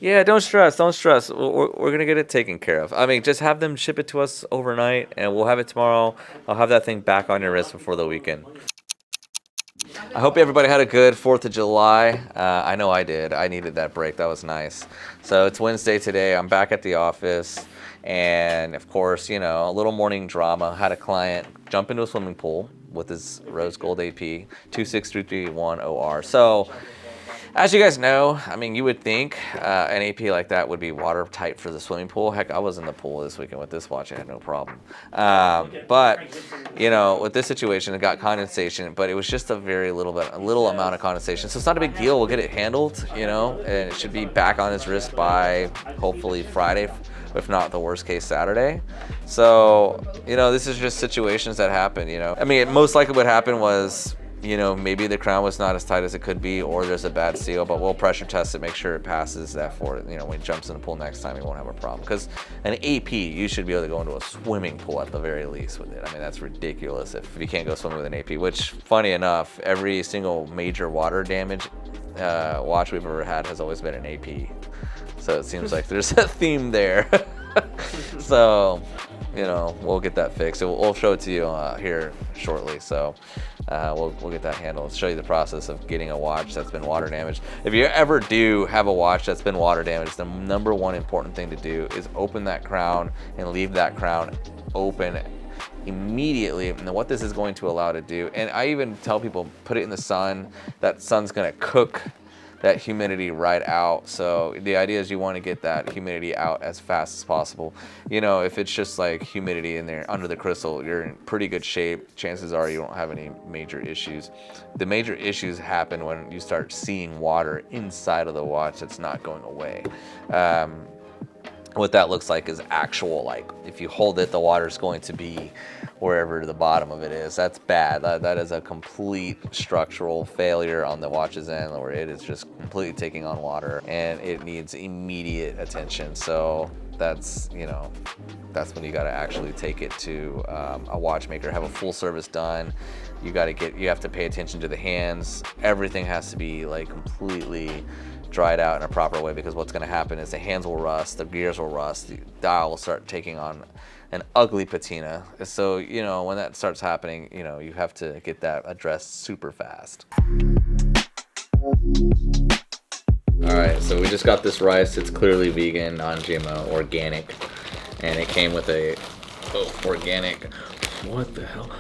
Yeah, don't stress. Don't stress. We're gonna get it taken care of. I mean, just have them ship it to us overnight, and we'll have it tomorrow. I'll have that thing back on your wrist before the weekend. I hope everybody had a good 4th of July. I know I did. I needed that break. That was nice. So it's Wednesday today. I'm back at the office. And of course, you know, a little morning drama. Had a client jump into a swimming pool with his rose gold AP 26331OR. So as you guys know, I mean, you would think an AP like that would be watertight for the swimming pool. Heck, I was in the pool this weekend with this watch. I had no problem. But, you know, with this situation, it got condensation, but it was just a little amount of condensation. So it's not a big deal. We'll get it handled, you know, and it should be back on his wrist by hopefully Friday, if not the worst case Saturday. So, you know, this is just situations that happen, you know. I mean, most likely what happened was, you know, maybe the crown was not as tight as it could be, or there's a bad seal, but we'll pressure test it, make sure it passes that for, you know, when he jumps in the pool next time, he won't have a problem. Because an AP, you should be able to go into a swimming pool at the very least with it. I mean, that's ridiculous if you can't go swimming with an AP, which, funny enough, every single major water damage watch we've ever had has always been an AP. So it seems like there's a theme there. So, you know, we'll get that fixed. We'll show it to you here shortly. So we'll get that handled. Show you the process of getting a watch that's been water damaged. If you ever do have a watch that's been water damaged, the number one important thing to do is open that crown and leave that crown open immediately. And what this is going to allow to do, and I even tell people, put it in the sun. That sun's going to cook that humidity right out. So the idea is you want to get that humidity out as fast as possible. You know, if it's just like humidity in there under the crystal, you're in pretty good shape. Chances are you don't have any major issues. The major issues happen when you start seeing water inside of the watch that's not going away. What that looks like is actual, like if you hold it, the water's going to be wherever the bottom of it is. That's bad. That is a complete structural failure on the watch's end, where it is just completely taking on water and it needs immediate attention. So that's, you know, that's when you got to actually take it to a watchmaker, have a full service done. You have to pay attention to the hands. Everything has to be like completely dried out in a proper way, because what's going to happen is the hands will rust, the gears will rust, the dial will start taking on an ugly patina. So, you know, when that starts happening, you know, you have to get that addressed super fast. All right, so we just got this rice. It's clearly vegan, non-GMO, organic, and it came with a organic. What the hell?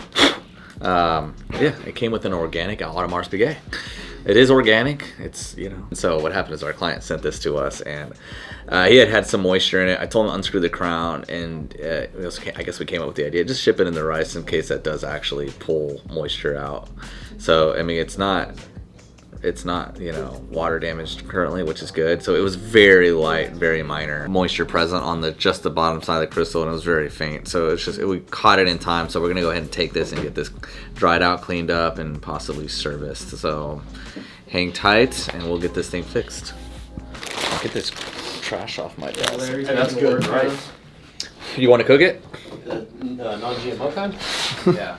Yeah, it came with an organic Audemars Piguet. It is organic. It's, you know. So what happened is our client sent this to us, and he had some moisture in it. I told him to unscrew the crown, and I guess we came up with the idea, just ship it in the rice in case that does actually pull moisture out. So I mean, it's not, you know, water damaged currently, which is good. So it was very light, very minor moisture present on just the bottom side of the crystal, and it was very faint. So it's just, we caught it in time. So we're gonna go ahead and take this and get this dried out, cleaned up, and possibly serviced. So hang tight and we'll get this thing fixed. Get this trash off my desk. Hey, that's good, right? You want to cook it? Non-GMO kind? Yeah.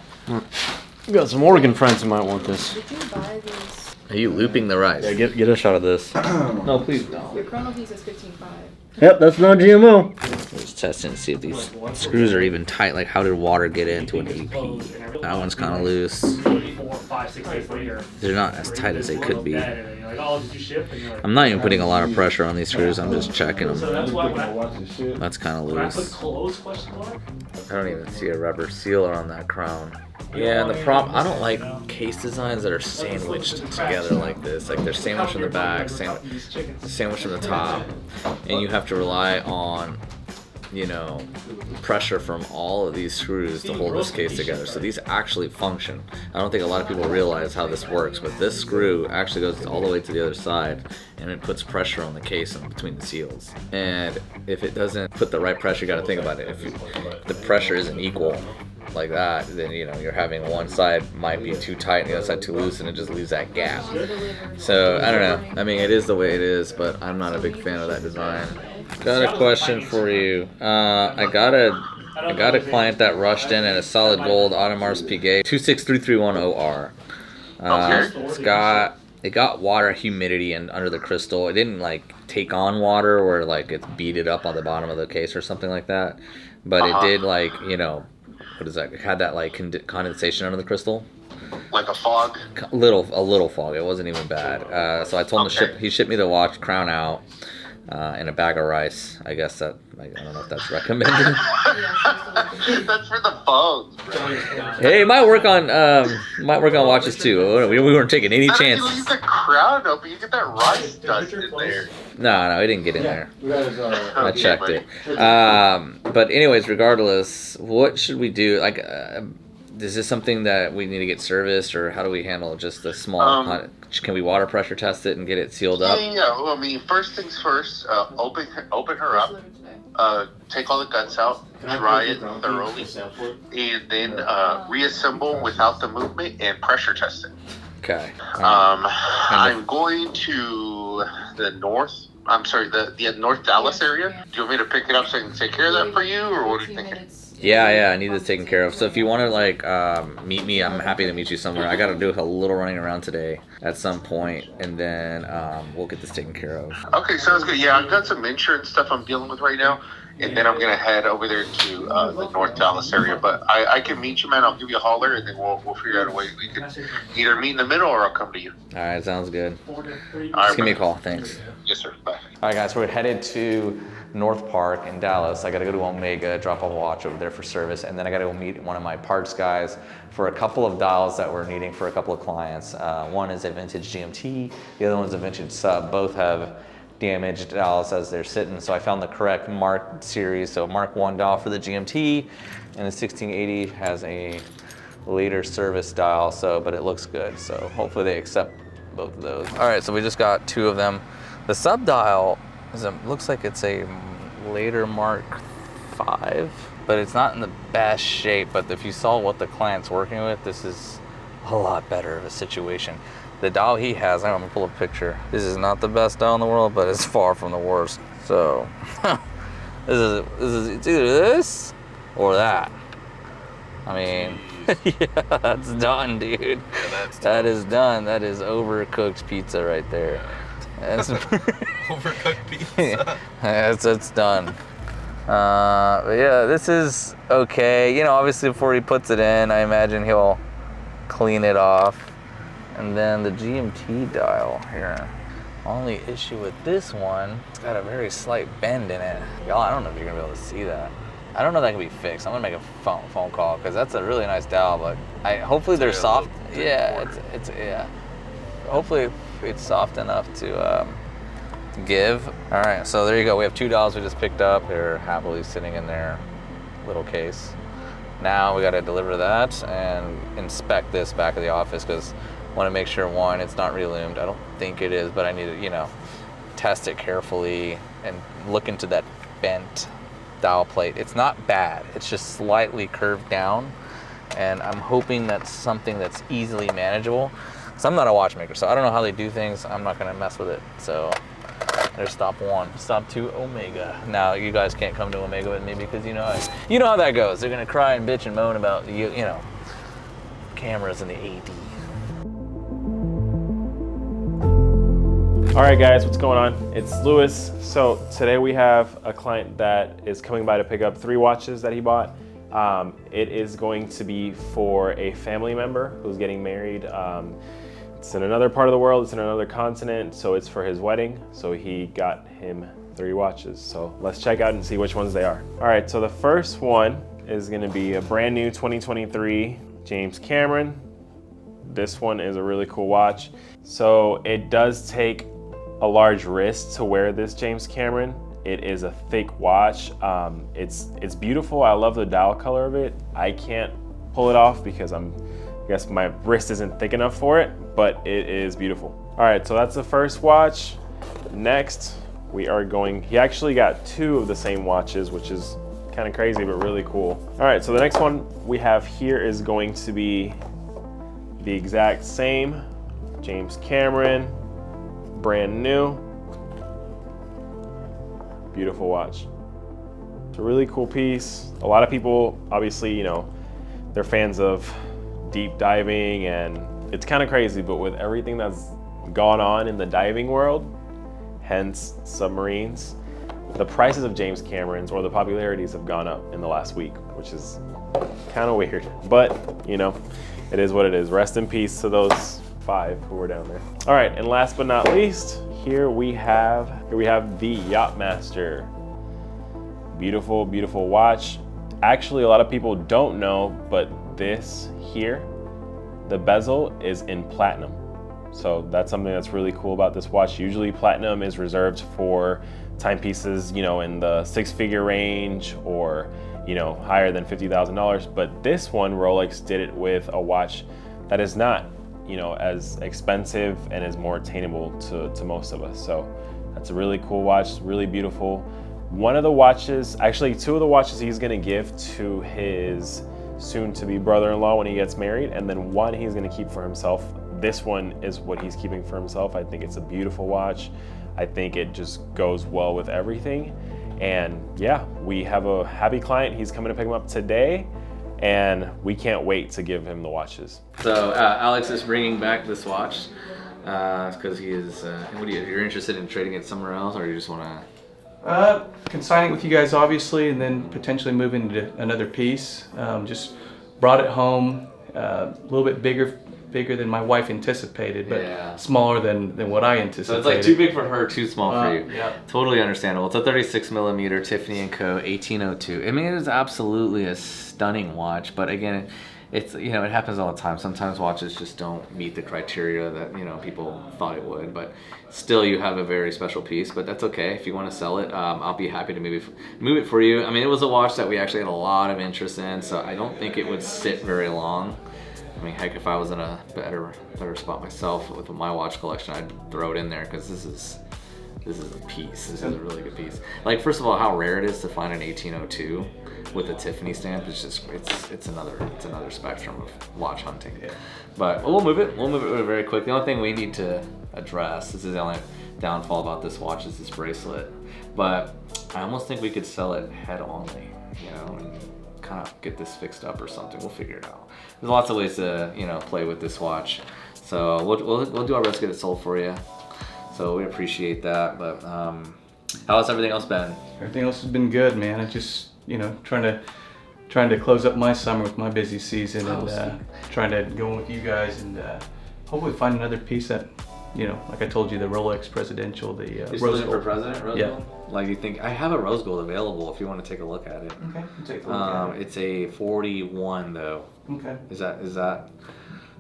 We got some Oregon friends who might want this. Did you buy these? Are you looping the rice? Yeah, get a shot of this. No, please don't. Your chrono piece is 15.5. Yep, that's non-GMO. Just testing to see if these screws are even tight. Like, how did water get into an AP? That one's kind of loose. 4, 5, 6 days later. They're not as tight as they could be. You're like, oh, did you ship? And you're like, I'm not even putting a lot of pressure on these screws. I'm just checking so them. that's why when That's kind of I put loose. close question mark. I don't even see a rubber sealer on that crown. Yeah, and the problem, I don't like case designs that are sandwiched together like this. Like, they're sandwiched from the back, sandwiched from the top, and you have to rely on, you know, pressure from all of these screws to hold this case together. So these actually function. I don't think a lot of people realize how this works, but this screw actually goes all the way to the other side, and it puts pressure on the case in between the seals. And if it doesn't put the right pressure, you got to think about it. If the pressure isn't equal like that, then, you know, you're having one side might be too tight and the other side too loose, and it just leaves that gap. So I don't know. I mean, it is the way it is, but I'm not a big fan of that design. Got a question for you. I got a client that rushed in at a solid gold Audemars Piguet 26331OR. It's got it got water, humidity, and under the crystal. It didn't like take on water or like it beat it up on the bottom of the case or something like that. But it did like, you know, what is that? It had that like condensation under the crystal. Like a fog? A little fog. It wasn't even bad. So I told him he shipped me the watch crown out and a bag of rice. I guess that I don't know if that's recommended. That's for the phones, bro. Hey, it might work on watches too. We weren't taking any chances. You leave the crown open, you get that rice dust in there. No, it didn't get in there. I checked buddy. it. But anyways, regardless, what should we do? Like, is this something that we need to get serviced, or how do we handle just the small? Can we water pressure test it and get it sealed up? Yeah. Well, I mean, first things first. Open her up. Take all the guts out. Dry it thoroughly, and then reassemble without the movement and pressure test it. Okay. I'm going to the north. I'm sorry, the North Dallas area. Do you want me to pick it up so I can take care of that for you, or what are you thinking? Yeah, I need this taken care of. So if you want to like meet me, I'm happy to meet you somewhere. I got to do a little running around today at some point, and then we'll get this taken care of. Okay, sounds good. Yeah, I've got some insurance stuff I'm dealing with right now, and then I'm gonna head over there to the North Dallas area. But I can meet you, man. I'll give you a holler, and then we'll figure out a way we can either meet in the middle or I'll come to you. All right, sounds good. All right, Just give me a call. Thanks. Yes, sir. Bye. All right, guys, we're headed to North Park in Dallas. I got to go to Omega, drop off a watch over there for service, and then I got to go meet one of my parts guys for a couple of dials that we're needing for a couple of clients. One is a vintage GMT, the other one's a vintage sub. Both have damaged dials as they're sitting, so I found the correct Mark series. So Mark 1 dial for the GMT, and the 1680 has a later service dial, but it looks good, so hopefully they accept both of those. All right, so we just got 2 of them. The sub dial looks like it's a later Mark 5, but it's not in the best shape. But if you saw what the client's working with, this is a lot better of a situation. The dial he has, I'm gonna pull a picture. This is not the best dial in the world, but it's far from the worst. So it's either this or that. I mean, yeah, that's done, dude. Yeah, that is done. That is overcooked pizza right there. That's Overcooked pizza. it's done. But yeah, this is okay. You know, obviously before he puts it in, I imagine he'll clean it off. And then the GMT dial here. Only issue with this one, it's got a very slight bend in it. Y'all, I don't know if you're gonna be able to see that. I don't know if that can be fixed. I'm gonna make a phone call because that's a really nice dial, but hopefully they're soft. Yeah, yeah. Hopefully it's soft enough to give. All right, so there you go. We have 2 dials we just picked up. They're happily sitting in their little case. Now we got to deliver that and inspect this back of the office because I want to make sure, one, it's not reloomed. I don't think it is, but I need to, you know, test it carefully and look into that bent dial plate. It's not bad. It's just slightly curved down, and I'm hoping that's something that's easily manageable. So I'm not a watchmaker, so I don't know how they do things. I'm not gonna mess with it. So there's stop 1. Stop 2, Omega. Now you guys can't come to Omega with me because you know how that goes. They're gonna cry and bitch and moan about you know, cameras in the AD. All right, guys, what's going on? It's Lewis. So today we have a client that is coming by to pick up 3 watches that he bought. It is going to be for a family member who's getting married. It's in another part of the world, it's in another continent, so it's for his wedding. So he got him 3 watches. So let's check out and see which ones they are. All right, so the first one is gonna be a brand new 2023 James Cameron. This one is a really cool watch. So it does take a large wrist to wear this James Cameron. It is a thick watch. It's beautiful. I love the dial color of it. I can't pull it off because I guess my wrist isn't thick enough for it, but it is beautiful. All right, so that's the first watch. Next, we are going, he actually got 2 of the same watches, which is kind of crazy, but really cool. All right, so the next one we have here is going to be the exact same James Cameron, brand new. Beautiful watch. It's a really cool piece. A lot of people, obviously, you know, they're fans of deep diving, and it's kind of crazy, but with everything that's gone on in the diving world, hence submarines, the prices of James Camerons or the popularities have gone up in the last week, which is kind of weird. But, you know, it is what it is. Rest in peace to those 5 who were down there. All right, and last but not least, here we have the Yachtmaster. Beautiful, beautiful watch. Actually, a lot of people don't know, but this here, the bezel is in platinum. So that's something that's really cool about this watch. Usually platinum is reserved for timepieces, you know, in the 6-figure range or, you know, higher than $50,000. But this one, Rolex did it with a watch that is not, you know, as expensive and is more attainable to most of us. So that's a really cool watch, really beautiful. One of the watches, actually 2 of the watches he's gonna give to his soon-to-be brother-in-law when he gets married, and then one he's gonna keep for himself. This one is what he's keeping for himself. I think it's a beautiful watch. I think it just goes well with everything. And yeah, we have a happy client. He's coming to pick him up today, and we can't wait to give him the watches. So Alex is bringing back this watch because he is. You're interested in trading it somewhere else, or you just want to? Consigning with you guys, obviously, and then potentially moving to another piece. Just brought it home, a little bit bigger than my wife anticipated, but smaller than what I anticipated. So it's like too big for her, too small for you. Yeah. Totally understandable. It's a 36mm Tiffany & Co. 1802. I mean, it is absolutely a stunning watch, but again, it's, you know, it happens all the time. Sometimes watches just don't meet the criteria that, you know, people thought it would, but still you have a very special piece. But that's okay. If you want to sell it, I'll be happy to move it for you. I mean, it was a watch that we actually had a lot of interest in, so I don't think it would sit very long. I mean, heck, if I was in a better spot myself with my watch collection, I'd throw it in there, because this is a piece. This is a really good piece. Like, first of all, how rare it is to find an 1802 with a Tiffany stamp. It's just it's another spectrum of watch hunting. Yeah. But we'll move it very quick. The only thing we need to address, this is the only downfall about this watch, is this bracelet. But I almost think we could sell it head only, you know, and kind of get this fixed up or something. We'll figure it out. There's lots of ways to, you know, play with this watch. So we'll do our best to get it sold for you. So we appreciate that. But how's everything else been? Everything else has been good, man. I just, you know, trying to close up my summer with my busy season, and trying to go in with you guys, and hopefully find another piece that, you know, like I told you, the Rolex Presidential, the Rose Gold. For President Rose Gold? Like, you think, I have a Rose Gold available if you want to take a look at it. Okay, we'll take a look at it. It's a 41 though. Okay. Is that?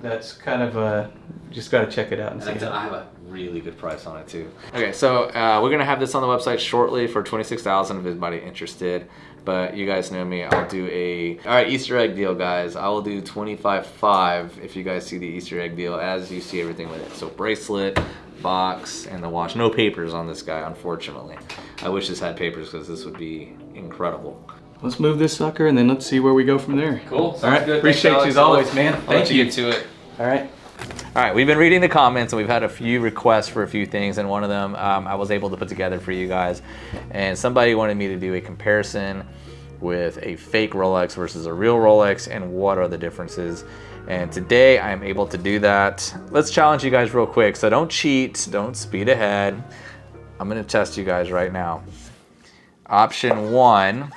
That's kind of just got to check it out and see. I have a really good price on it too. Okay, so we're gonna have this on the website shortly for $26,000 if anybody interested. But you guys know me, I'll do all right, Easter egg deal, guys. I will do $25,500 if you guys see the Easter egg deal, as you see everything with it. So bracelet, box, and the watch. No papers on this guy, unfortunately. I wish this had papers, because this would be incredible. Let's move this sucker, and then let's see where we go from there. Cool. All right. Good. Appreciate you as always, man. Thank you. Get to it. All right. All right, we've been reading the comments, and we've had a few requests for a few things, and one of them I was able to put together for you guys. And somebody wanted me to do a comparison with a fake Rolex versus a real Rolex, and what are the differences. And today I'm able to do that. Let's challenge you guys real quick. So don't cheat, don't speed ahead. I'm gonna test you guys right now. Option 1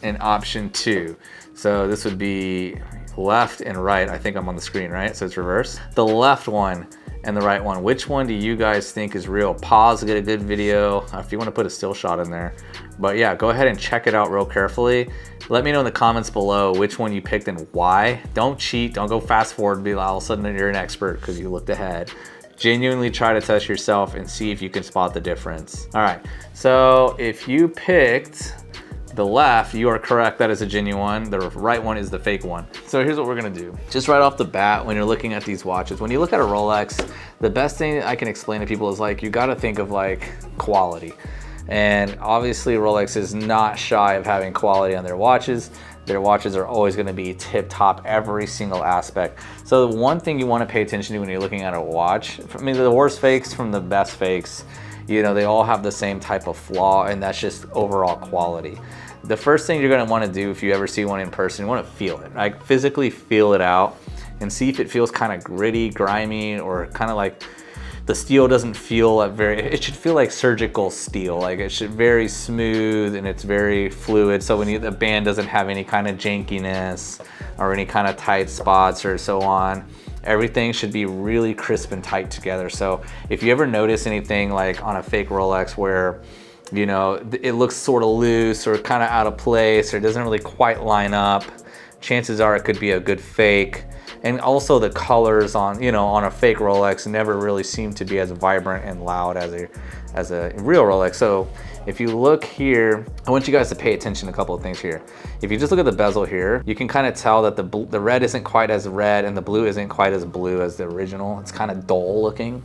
and option 2. So this would be left and right. I think I'm on the screen, right? So it's reverse. The left one and the right one. Which one do you guys think is real? Pause, get a good video if you want to put a still shot in there. But yeah, go ahead and check it out real carefully. Let me know in the comments below which one you picked and why. Don't cheat, don't go fast forward and be like all of a sudden you're an expert because you looked ahead. Genuinely try to test yourself and see if you can spot the difference. All right, so if you picked the left, you are correct, that is a genuine. The right one is the fake one. So here's what we're gonna do. Just right off the bat, when you're looking at these watches, when you look at a Rolex, the best thing I can explain to people is, like, you gotta think of like quality. And obviously Rolex is not shy of having quality on their watches. Their watches are always gonna be tip top, every single aspect. So the one thing you wanna pay attention to when you're looking at a watch, I mean, the worst fakes from the best fakes, you know, they all have the same type of flaw, and that's just overall quality. The first thing you're gonna wanna do if you ever see one in person, you wanna feel it, like physically feel it out and see if it feels kind of gritty, grimy, or kind of like, the steel doesn't feel it should feel like surgical steel. Like it should very smooth and it's very fluid. So when the band doesn't have any kind of jankiness or any kind of tight spots or so on, everything should be really crisp and tight together. So if you ever notice anything like on a fake Rolex where, you know, it looks sort of loose or kind of out of place or it doesn't really quite line up, chances are it could be a good fake. And also the colors on, you know, on a fake Rolex never really seem to be as vibrant and loud as a real Rolex. So if you look here, I want you guys to pay attention to a couple of things here. If you just look at the bezel here, you can kind of tell that the red isn't quite as red and the blue isn't quite as blue as the original. It's kind of dull looking.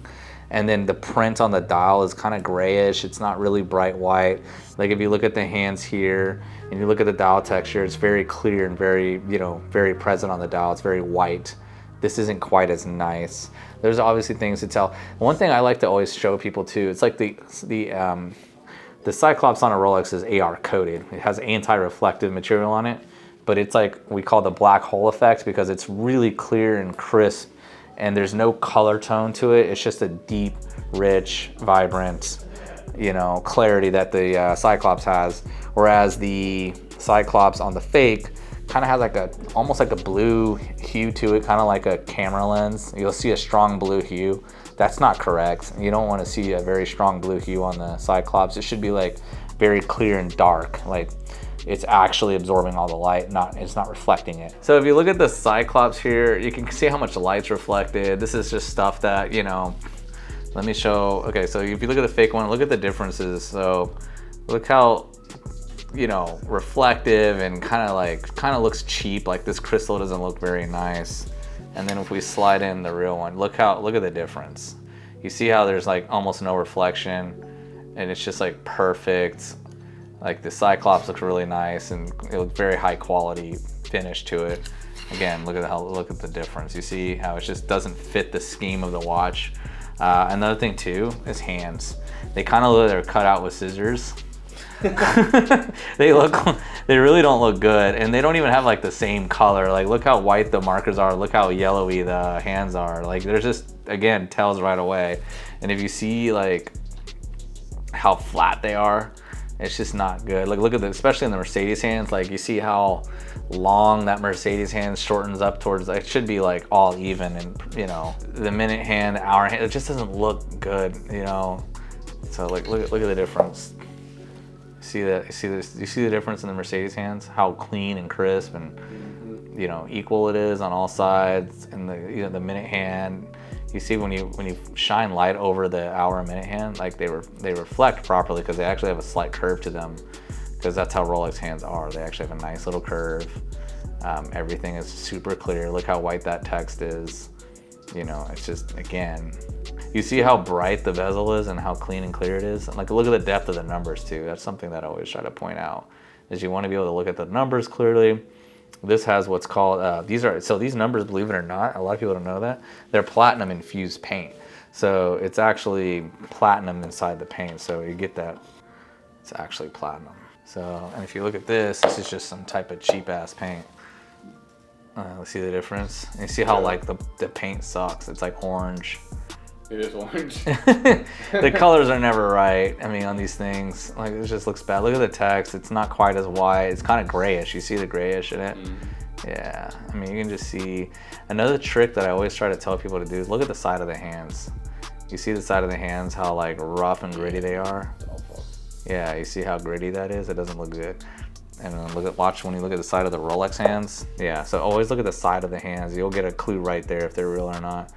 And then the print on the dial is kind of grayish. It's not really bright white. Like if you look at the hands here and you look at the dial texture, it's very clear and very, you know, very present on the dial. It's very white. This isn't quite as nice. There's obviously things to tell. One thing I like to always show people too, it's like the Cyclops on a Rolex is AR coated. It has anti-reflective material on it, but it's like we call the black hole effect because it's really clear and crisp and there's no color tone to it. It's just a deep, rich, vibrant, you know, clarity that the Cyclops has. Whereas the Cyclops on the fake kind of has like almost like a blue hue to it, kind of like a camera lens. You'll see a strong blue hue. That's not correct. You don't want to see a very strong blue hue on the Cyclops. It should be like very clear and dark. Like it's actually absorbing all the light, it's not reflecting it. So if you look at the Cyclops here, you can see how much light's reflected. This is just stuff that, you know, let me show. Okay, so if you look at the fake one, look at the differences. So look how, you know, reflective and kind of looks cheap. Like this crystal doesn't look very nice. And then if we slide in the real one, look at the difference. You see how there's like almost no reflection and it's just like perfect. Like the Cyclops looks really nice and it looks very high quality finish to it. Again, look at the difference. You see how it just doesn't fit the scheme of the watch. Another thing too is hands. They kind of look, they're cut out with scissors. They really don't look good, and they don't even have like the same color. Like look how white the markers are, look how yellowy the hands are. Like there's just, again, tells right away. And if you see like how flat they are, it's just not good. Like look at especially in the Mercedes hands, like you see how long that Mercedes hand shortens up towards, it should be like all even, and you know, the minute hand, the hour hand, it just doesn't look good, you know. So like look at the difference. See that? You see the difference in the Mercedes hands? How clean and crisp and, you know, equal it is on all sides. And the minute hand, you see when you shine light over the hour and minute hand, like they reflect properly because they actually have a slight curve to them, because that's how Rolex hands are. They actually have a nice little curve. Everything is super clear. Look how white that text is. You know, it's just, again, you see how bright the bezel is and how clean and clear it is. Like look at the depth of the numbers too. That's something that I always try to point out, is you want to be able to look at the numbers clearly. This has what's called, these numbers, believe it or not, a lot of people don't know that, they're platinum infused paint. So it's actually platinum inside the paint. So you get that, it's actually platinum. So, and if you look at this is just some type of cheap ass paint. Let's see the difference. You see how like the paint sucks. It's like orange. It is orange. The colors are never right. I mean, on these things, like it just looks bad. Look at the text. It's not quite as white. It's kind of grayish. You see the grayish in it? Yeah. I mean, you can just see. Another trick that I always try to tell people to do is look at the side of the hands. You see the side of the hands, how like rough and gritty they are? Yeah, you see how gritty that is? It doesn't look good. And then watch when you look at the side of the Rolex hands. Yeah, so always look at the side of the hands. You'll get a clue right there if they're real or not.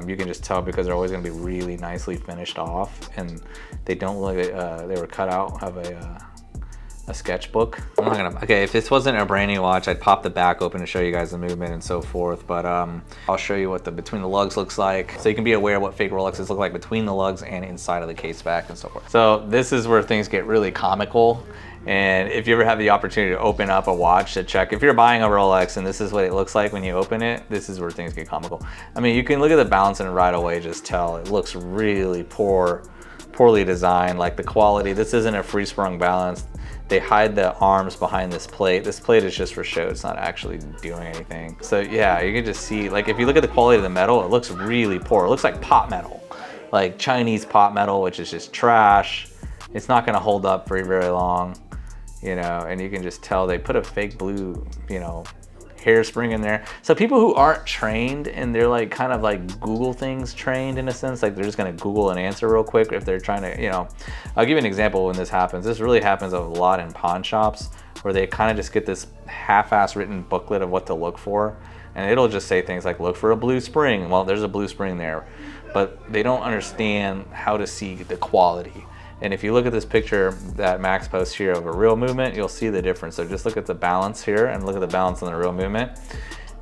You can just tell because they're always going to be really nicely finished off, and they don't look. They were cut out of a sketchbook. I'm not gonna. Okay, if this wasn't a brand new watch, I'd pop the back open to show you guys the movement and so forth. But I'll show you what the between the lugs looks like, so you can be aware of what fake Rolexes look like between the lugs and inside of the case back and so forth. So this is where things get really comical. And if you ever have the opportunity to open up a watch to check, if you're buying a Rolex and this is what it looks like when you open it, this is where things get comical. I mean, you can look at the balance and right away just tell it looks really poorly designed. Like the quality, this isn't a free sprung balance. They hide the arms behind this plate. This plate is just for show. It's not actually doing anything. So yeah, you can just see, like if you look at the quality of the metal, it looks really poor. It looks like pot metal. like Chinese pot metal, which is just trash. It's not gonna hold up for very long, you know, and you can just tell they put a fake blue, you know, hairspring in there. So people who aren't trained and they're like kind of like Google things trained in a sense, like they're just gonna Google an answer real quick if they're trying to, you know. I'll give you an example when this happens. This really happens a lot in pawn shops where they kind of just get this half-ass written booklet of what to look for, and it'll just say things like look for a blue spring. Well, there's a blue spring there, but they don't understand how to see the quality. And if you look at this picture that Max posts here of a real movement, you'll see the difference. So just look at the balance here and look at the balance on the real movement,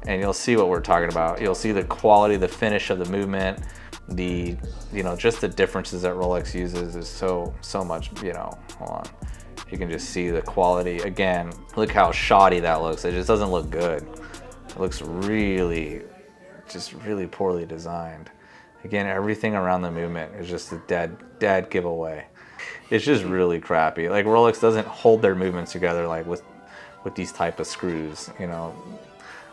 and you'll see what we're talking about. You'll see the quality, the finish of the movement, the, you know, just the differences that Rolex uses is so much, you know, hold on. You can just see the quality. Again, look how shoddy that looks. It just doesn't look good. It looks really, just really poorly designed. Again, everything around the movement is just a dead giveaway. It's just really crappy. Like Rolex doesn't hold their movements together like with these type of screws, you know.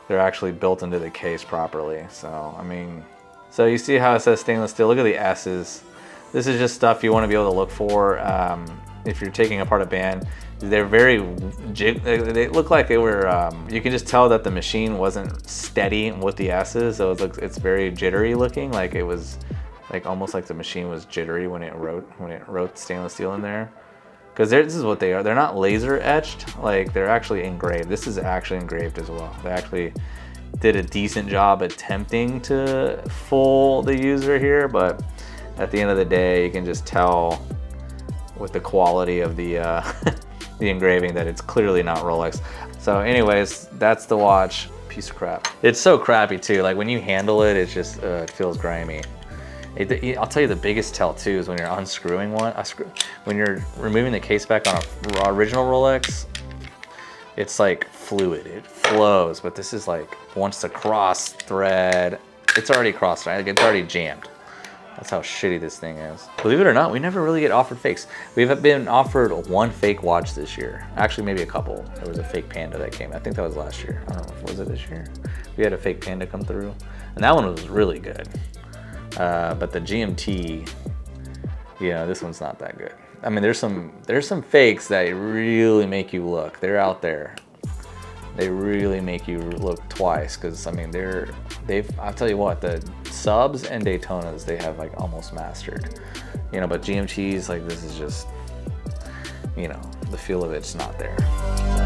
They're actually built into the case properly. So, I mean, so you see how it says stainless steel. Look at the S's. This is just stuff you want to be able to look for if you're taking apart a band. They're very, they look like they were, you can just tell that the machine wasn't steady with the S's. So it's very jittery looking, like it was like almost like the machine was jittery when it wrote stainless steel in there. Because this is what they are. They're not laser etched, like they're actually engraved. This is actually engraved as well. They actually did a decent job attempting to fool the user here, but at the end of the day, you can just tell with the quality of the the engraving that it's clearly not Rolex. So anyways, that's the watch. Piece of crap. It's so crappy too. Like when you handle it, it's just it feels grimy. I'll tell you the biggest tell too is when you're unscrewing one. When you're removing the case back on a original Rolex, it's like fluid. It flows. But this is like once the cross thread, it's already cross thread. Like it's already jammed. That's how shitty this thing is. Believe it or not, we never really get offered fakes. We've been offered one fake watch this year. Actually, maybe a couple. There was a fake Panda that came. I think that was last year. I don't know if was it this year. We had a fake Panda come through, and that one was really good. But the GMT, yeah, this one's not that good. I mean, there's some fakes that really make you look. They're out there. They really make you look twice, because I mean I'll tell you what, the subs and Daytonas they have like almost mastered, you know, but GMTs, like this is just, you know, the feel of it's not there. So.